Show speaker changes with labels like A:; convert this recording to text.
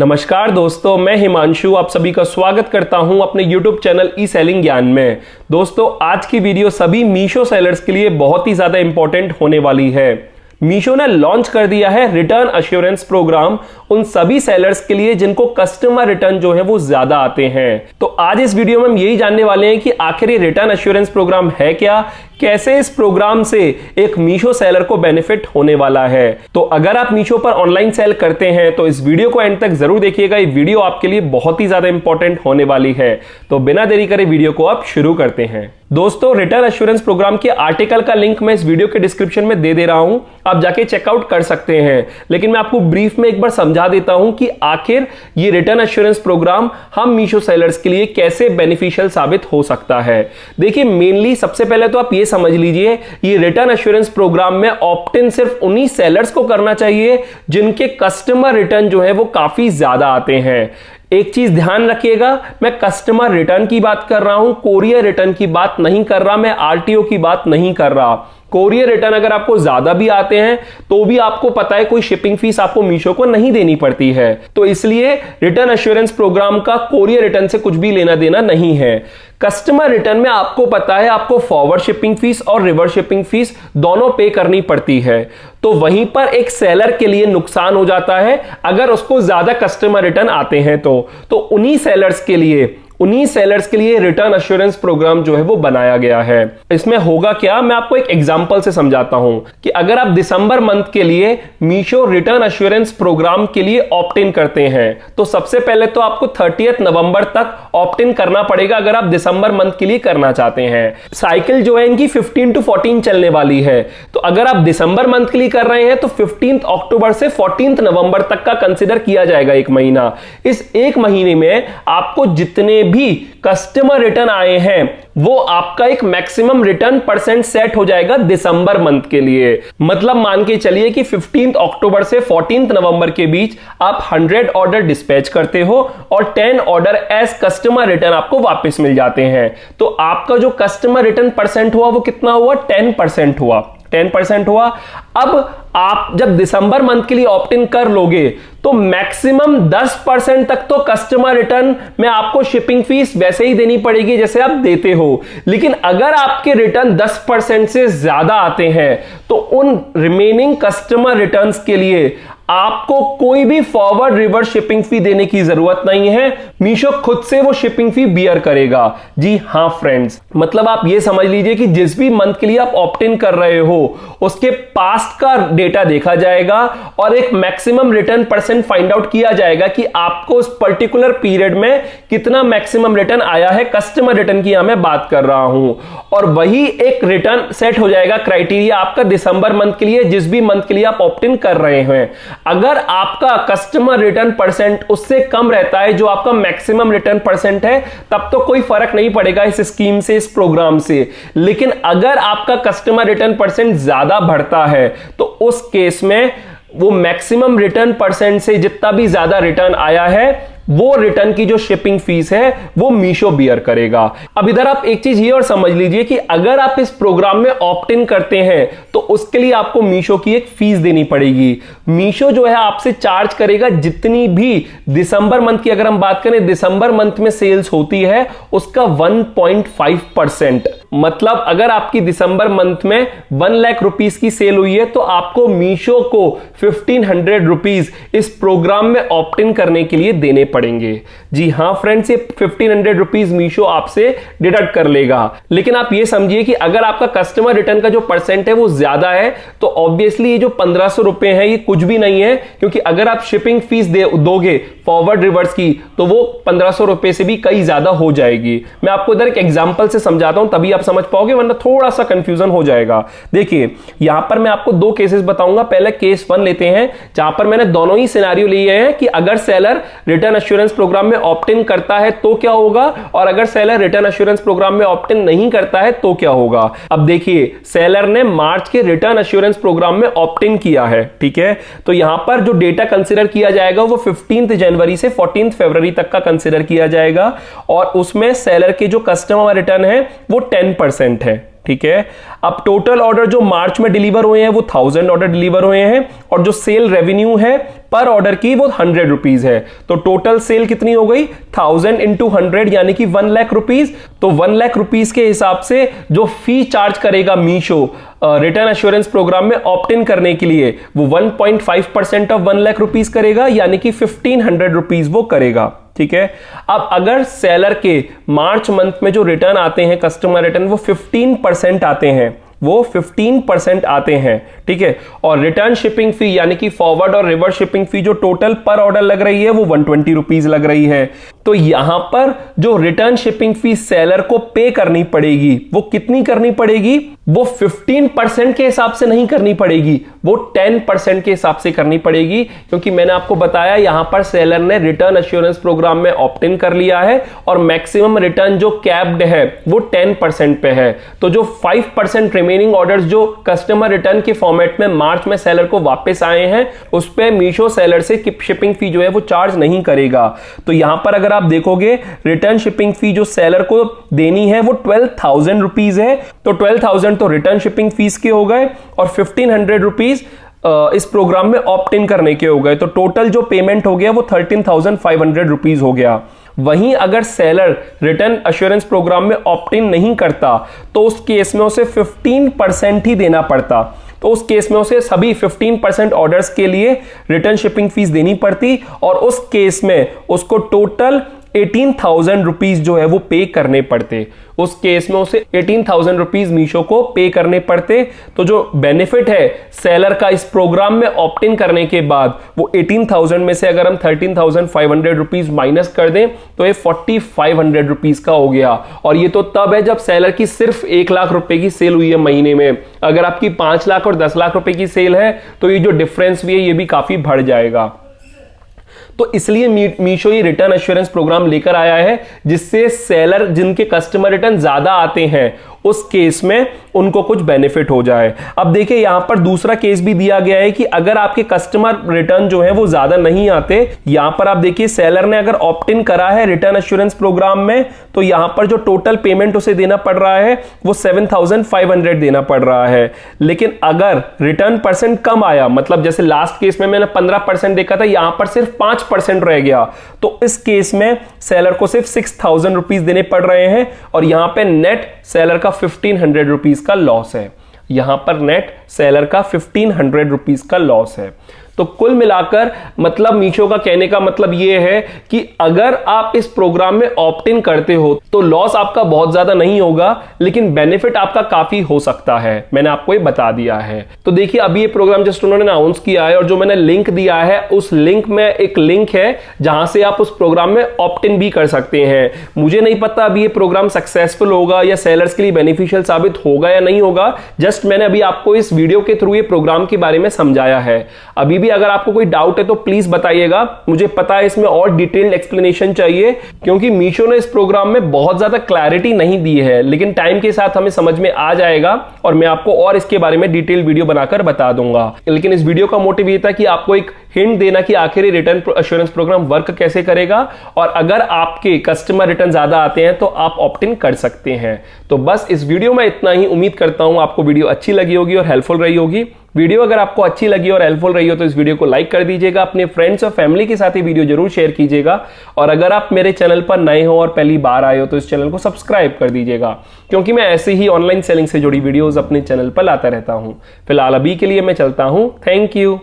A: नमस्कार दोस्तों, मैं हिमांशु आप सभी का स्वागत करता हूं अपने YouTube चैनल ई सेलिंग ज्ञान में। दोस्तों, आज की वीडियो सभी मीशो सेलर्स के लिए बहुत ही ज्यादा इंपॉर्टेंट होने वाली है। मीशो ने लॉन्च कर दिया है रिटर्न अश्योरेंस प्रोग्राम उन सभी सेलर्स के लिए जिनको कस्टमर रिटर्न जो है वो ज्यादा आते हैं। तो आज इस वीडियो में हम यही जानने वाले हैं कि आखिर ये रिटर्न अश्योरेंस प्रोग्राम है क्या, कैसे इस प्रोग्राम से एक मीशो सेलर को बेनिफिट होने वाला है। तो अगर आप मीशो पर ऑनलाइन सेल करते हैं तो इस वीडियो को एंड तक जरूर देखिएगा। ये वीडियो आपके लिए बहुत ही ज्यादा इंपॉर्टेंट होने वाली है। तो बिना देरी करे वीडियो को आप शुरू करते हैं। दोस्तों, रिटर्न अश्योरेंस प्रोग्राम के आर्टिकल का लिंक मैं इस वीडियो के डिस्क्रिप्शन में दे रहा हूं, आप जाके चेकआउट कर सकते हैं। लेकिन मैं आपको ब्रीफ में एक बार समझा देता हूं कि आखिर ये रिटर्न अश्योरेंस प्रोग्राम हम मीशो सेलर्स के लिए कैसे बेनिफिशियल साबित हो सकता है। देखिए, मेनली सबसे पहले तो आप ये समझ लीजिए, ये रिटर्न अश्योरेंस प्रोग्राम में ऑप्ट इन सिर्फ उन्हीं सेलर्स को करना चाहिए जिनके कस्टमर रिटर्न जो है वो काफी ज्यादा आते हैं। एक चीज ध्यान रखिएगा, मैं कस्टमर रिटर्न की बात कर रहा हूं, कोरियर रिटर्न की बात नहीं कर रहा, मैं आरटीओ की बात नहीं कर रहा। कोरियर रिटर्न अगर आपको ज्यादा भी आते हैं तो भी आपको पता है कोई शिपिंग फीस आपको मीशो को नहीं देनी पड़ती है। तो इसलिए रिटर्न अश्योरेंस प्रोग्राम का कोरियर रिटर्न से कुछ भी लेना देना नहीं है। कस्टमर रिटर्न में आपको पता है आपको फॉरवर्ड शिपिंग फीस और रिवर्स शिपिंग फीस दोनों पे करनी पड़ती है। तो वहीं पर एक सेलर के लिए नुकसान हो जाता है अगर उसको ज्यादा कस्टमर रिटर्न आते हैं तो उन्हीं सेलर्स के लिए रिटर्न अश्योरेंस प्रोग्राम जो है वो बनाया गया है। इसमें होगा क्या, मैं आपको एक एग्जांपल से समझाता हूं कि अगर आप दिसंबर मंथ के लिए मीशो रिटर्न अश्योरेंस प्रोग्राम के लिए ऑप्ट इन करते हैं तो सबसे पहले तो आपको 30 नवंबर तक ऑप्ट इन करना पड़ेगा अगर आप दिसंबर मंथ के लिए करना चाहते हैं। साइकिल जो है इनकी 15 to 14 चलने वाली है। तो अगर आप दिसंबर मंथ के लिए कर रहे हैं तो 15 अक्टूबर से 14 नवंबर तक का कंसिडर किया जाएगा, एक महीना। इस एक महीने में आपको जितने भी कस्टमर रिटर्न आए हैं वो आपका एक मैक्सिमम रिटर्न परसेंट सेट हो जाएगा दिसंबर मंथ के लिए। मतलब मान के चलिए कि 15 अक्टूबर से 14 नवंबर के बीच आप 100 ऑर्डर डिस्पैच करते हो और 10 ऑर्डर एज कस्टमर रिटर्न आपको वापस मिल जाते हैं। तो आपका जो कस्टमर रिटर्न परसेंट हुआ वो कितना हुआ, 10% हुआ। 10% हुआ। अब आप जब दिसंबर मंथ के लिए ऑप्ट इन कर लोगे तो मैक्सिमम 10% तक तो कस्टमर रिटर्न में आपको शिपिंग फीस वैसे ही देनी पड़ेगी जैसे आप देते हो। लेकिन अगर आपके रिटर्न 10% से ज्यादा आते हैं तो उन रिमेनिंग कस्टमर रिटर्न्स के लिए आपको कोई भी फॉरवर्ड रिवर्स शिपिंग फी देने की जरूरत नहीं है। मीशो खुद से वो शिपिंग फी बियर करेगा। जी हां फ्रेंड्स, मतलब आप ये समझ लीजिए कि जिस भी मंथ के लिए आप ऑप्ट इन कर रहे हो उसके पास्ट का डेटा देखा जाएगा और एक maximum return percent find out किया जाएगा कि आपको उस पर्टिकुलर पीरियड में कितना मैक्सिमम रिटर्न आया है। कस्टमर रिटर्न की यहां मैं बात कर रहा हूं और वही एक रिटर्न सेट हो जाएगा क्राइटेरिया आपका दिसंबर मंथ के लिए, जिस भी मंथ के लिए आप ऑप्ट इन कर रहे हैं। अगर आपका कस्टमर रिटर्न परसेंट उससे कम रहता है जो आपका मैक्सिमम रिटर्न परसेंट है तब तो कोई फर्क नहीं पड़ेगा इस स्कीम से, इस प्रोग्राम से। लेकिन अगर आपका कस्टमर रिटर्न परसेंट ज्यादा बढ़ता है तो उस केस में वो मैक्सिमम रिटर्न परसेंट से जितना भी ज्यादा रिटर्न आया है वो रिटर्न की जो शिपिंग फीस है वो मीशो बियर करेगा। अब इधर आप एक चीज ये और समझ लीजिए कि अगर आप इस प्रोग्राम में ऑप्ट इन करते हैं तो उसके लिए आपको मीशो की एक फीस देनी पड़ेगी। मीशो जो है आपसे चार्ज करेगा जितनी भी दिसंबर मंथ की, अगर हम बात करें दिसंबर मंथ में सेल्स होती है उसका 1.5%। मतलब अगर आपकी दिसंबर मंथ में 1 लाख रुपीस की सेल हुई है तो आपको मीशो को 1500 रुपीज इस प्रोग्राम में ऑप्ट इन करने के लिए देने पड़ेंगे। जी हां फ्रेंड्स, ये 1500 रुपीज मीशो आपसे डिडक्ट कर लेगा। लेकिन आप ये समझिए कि अगर आपका कस्टमर रिटर्न का जो परसेंट है वो ज्यादा है तो ऑब्वियसली ये जो 1500 रुपए हैं ये कुछ भी नहीं है, क्योंकि अगर आप शिपिंग फीस दोगे फॉरवर्ड रिवर्स की तो वो 1500 रुपए से भी कई ज्यादा हो जाएगी। मैं आपको इधर एक एग्जांपल से समझाता हूं तभी आप समझ पाओगे, वरना थोड़ा सा कंफ्यूजन हो जाएगा। देखिए, यहां पर मैं आपको दो केसेस बताऊंगा। पहले केस 1 लेते हैं जहां पर मैंने दोनों ही सिनेरियो लिए हैं कि अगर सेलर रिटर्न अश्योरेंस प्रोग्राम में ऑप्ट इन करता है तो क्या होगा और अगर सेलर रिटर्न अश्योरेंस प्रोग्राम में ऑप्ट इन नहीं करता है तो क्या होगा। अब देखिए, सेलर ने मार्च के रिटर्न अश्योरेंस प्रोग्राम में ऑप्ट इन किया है, ठीक है। तो यहां पर जो डेटा कंसीडर किया जाएगा वो 15 जनवरी से 14 फरवरी तक का कंसीडर किया जाएगा और उसमें सेलर के जो कस्टमर रिटर्न है वो 10% है। ठीक है। अब टोटल ऑर्डर जो मार्च में डिलीवर हुए हैं वो 1000 ऑर्डर डिलीवर हुए हैं और जो सेल रेवेन्यू है पर ऑर्डर की वो 100 रुपीज है। तो टोटल सेल कितनी हो गई 1000 इंटू 100 यानी कि 1 लाख रुपीज। तो 1 लाख रुपीज के हिसाब से जो फी चार्ज करेगा मीशो रिटर्न एश्योरेंस प्रोग्राम में ऑप्ट इन करने के लिए वो 1.5% ऑफ 1 लाख रुपीज करेगा यानी कि 1500 रुपीज वो करेगा, ठीक है। अब अगर सेलर के मार्च मंथ में जो रिटर्न आते हैं कस्टमर रिटर्न वो 15% आते हैं, वो 15% आते हैं, ठीक है। और रिटर्न शिपिंग फी यानी कि फॉरवर्ड और रिवर्स शिपिंग फी जो टोटल पर ऑर्डर लग रही है वो 120 रुपीज लग रही है। तो यहां पर जो रिटर्न शिपिंग फी सेलर को पे करनी पड़ेगी वो कितनी करनी पड़ेगी, वो 15% के हिसाब से नहीं करनी पड़ेगी, वो 10% के हिसाब से करनी पड़ेगी, क्योंकि मैंने आपको बताया यहां पर सेलर ने रिटर्न एश्योरेंस प्रोग्राम में ऑप्ट इन कर लिया है और मैक्सिमम रिटर्न जो कैप्ड है वो 10% पे है। तो जो 5% रिमेनिंग ऑर्डर्स जो कस्टमर रिटर्न के फॉर्मेट में मार्च में सेलर को वापस आए हैं उस पे मीशो सेलर से शिपिंग फी जो है वो चार्ज नहीं करेगा। तो यहां पर अगर आप देखोगे रिटर्न शिपिंग फी जो सेलर को देनी है वो 12,000 रुपीज है। तो 12,000 तो रिटर्न शिपिंग फीस के हो गए और 1500 रुपीज इस प्रोग्राम में ऑप्ट इन करने के हो गए। तो टोटल जो पेमेंट हो गया वो 13,500 रुपीज हो गया। वहीं अगर सेलर रिटर्न एश्योरेंस प्रोग्राम में ऑप्ट इन नहीं करता तो उस केस में उसे 15% ही देना पड़ता। तो उस केस में उसे सभी 15% ऑर्डर्स के लिए रिटर्न शिपिंग फीस देनी पड़ती और उस केस में उसको टोटल 18,000 रुपीज जो है वो पे करने पड़ते। उस केस में उसे 18,000 रुपीज मीशो को पे करने पड़ते। तो जो बेनिफिट है सेलर का इस प्रोग्राम में ऑप्ट इन करने के बाद वो 18,000 में से अगर हम 13,500 रुपीज माइनस कर दें तो ये 4,500 रुपीज का हो गया। और ये तो तब है जब सेलर की सिर्फ 1 लाख रुपए की सेल हुई है महीने में। अगर आपकी 5 लाख और 10 लाख रुपए की सेल है तो ये जो डिफरेंस भी है ये भी काफी बढ़ जाएगा। तो इसलिए मीशो ये रिटर्न एश्योरेंस प्रोग्राम लेकर आया है जिससे सेलर जिनके कस्टमर रिटर्न ज्यादा आते हैं उस केस में उनको कुछ बेनिफिट हो जाए। अब देखिए यहां पर दूसरा केस भी दिया गया है कि अगर आपके कस्टमर रिटर्न जो है वो ज्यादा नहीं आते, यहां पर आप देखिए सेलर ने अगर ऑप्ट इन करा है रिटर्न एश्योरेंस प्रोग्राम में तो यहां पर जो टोटल पेमेंट उसे देना पड़ रहा है वो 7,500 देना पड़ रहा है। लेकिन अगर रिटर्न परसेंट कम आया, मतलब जैसे लास्ट केस में मैंने 15% देखा था, यहां पर सिर्फ 5% रह गया, तो इस केस में सेलर को सिर्फ 6,000 रुपीज देने पड़ रहे हैं और यहां पर नेट सेलर का 1,500 रुपीज का लॉस है। यहां पर नेट सेलर का 1,500 रुपीज का लॉस है। तो कुल मिलाकर मतलब मीशो का कहने का मतलब यह है कि अगर आप इस प्रोग्राम में ऑप्ट इन करते हो तो लॉस आपका बहुत ज्यादा नहीं होगा लेकिन बेनिफिट आपका काफी हो सकता है। मैंने आपको ये बता दिया है। तो देखिए अभी ये प्रोग्राम जस्ट उन्होंने अनाउंस किया है और जो मैंने लिंक दिया है उस लिंक में एक लिंक है जहां से आप उस प्रोग्राम में ऑप्ट इन भी कर सकते हैं। मुझे नहीं पता अभी ये प्रोग्राम सक्सेसफुल होगा या सेलर्स के लिए बेनिफिशियल साबित होगा या नहीं होगा। जस्ट मैंने अभी आपको इस वीडियो के थ्रू ये प्रोग्राम के बारे में समझाया है। अभी भी अगर आपको कोई डाउट है तो प्लीज बताइएगा। मुझे पता है इसमें और डिटेल्ड एक्सप्लेनेशन चाहिए क्योंकि मीशो ने इस प्रोग्राम में बहुत ज्यादा क्लैरिटी नहीं दी है, लेकिन टाइम के साथ हमें समझ में आ जाएगा और मैं आपको और इसके बारे में डिटेल वीडियो बनाकर बता दूंगा। लेकिन इस वीडियो का मोटिव ये था कि आपको एक हिंट देना कि आखिर रिटर्न एश्योरेंस प्रोग्राम वर्क कैसे करेगा और अगर आपके कस्टमर रिटर्न ज्यादा आते हैं तो आप ऑप्ट इन कर सकते हैं। तो बस इस वीडियो में इतना ही। उम्मीद करता हूं आपको वीडियो अच्छी लगी होगी और हेल्पफुल रही होगी। वीडियो अगर आपको अच्छी लगी और हेल्पफुल रही हो तो इस वीडियो को लाइक कर दीजिएगा। अपने फ्रेंड्स और फैमिली के साथ ये वीडियो जरूर शेयर कीजिएगा और अगर आप मेरे चैनल पर नए हो और पहली बार आए हो तो इस चैनल को सब्सक्राइब कर दीजिएगा क्योंकि मैं ऐसे ही ऑनलाइन सेलिंग से जुड़ी वीडियोस अपने चैनल पर लाता रहता हूं। फिलहाल अभी के लिए मैं चलता हूं। Thank you.